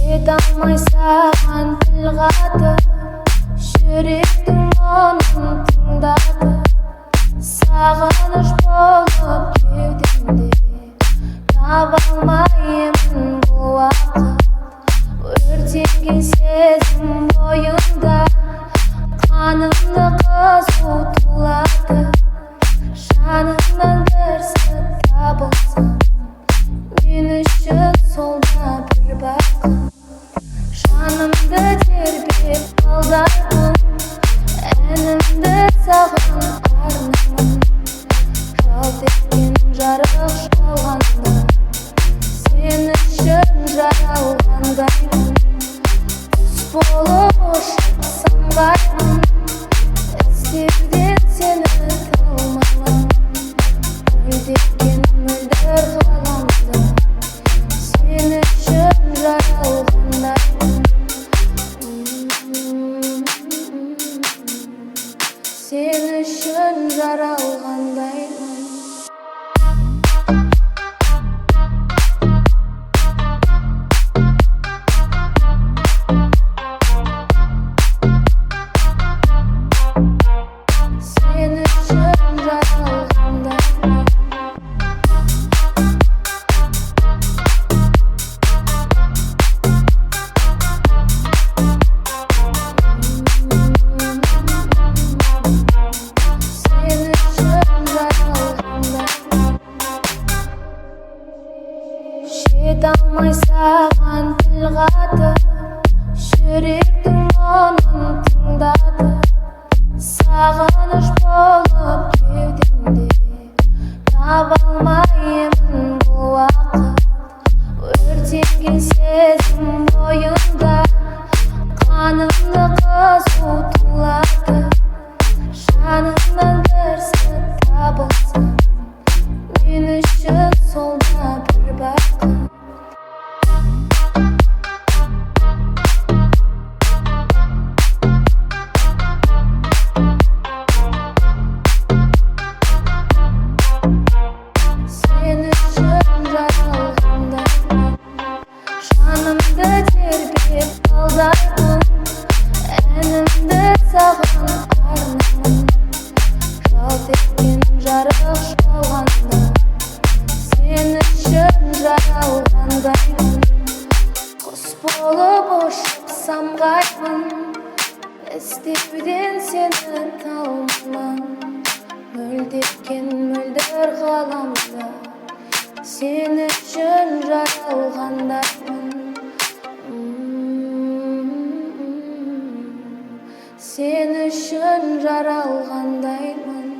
жете алмай саған тіл қатып, жүректің мұңын тыңдады. Сағыныш болып кеудемде, таба алмаймын бұл уақыт. Өртенген сезім бойымда, қанымды қызу тулады. Жанымнан бір сыр табылсын, мен үшін сол да бір бақыт. Жанымды тербеп алдармын, әнімді саған арнаймын. Жалт еткен жарық жалғанда, сен үшін жаралғандаймын. Құс болып ұшып самғаймын, іздеуден сені талмаймын. Мөлдеткен мөлдір ғаламда, сен үшін жаралғандаймын. Сен үшін жаралғандаймын. Жете алмай саған тіл қатып, жүректің мұңын тыңдады. Сағыныш болып кеудемде, таба алмаймын бұл уақыт. Өртенген сезім бойымда, қанымды қызу тулады. Жанымнан бір сыр табылсын, мен үшін сол да бір бақыт. Сен үшін жаралғандаймын. Жанымды тербеп алдармын, әнімді саған арнаймын. Жалт еткен жарық жалғанда, сен үшін жаралғандаймын. Құс болып ұшып самғаймын, іздеуден сені талмаймын. Мөлдеткен мөлдір ғаламда, сен үшін жаралғандаймын. Сен үшін жаралғандаймын.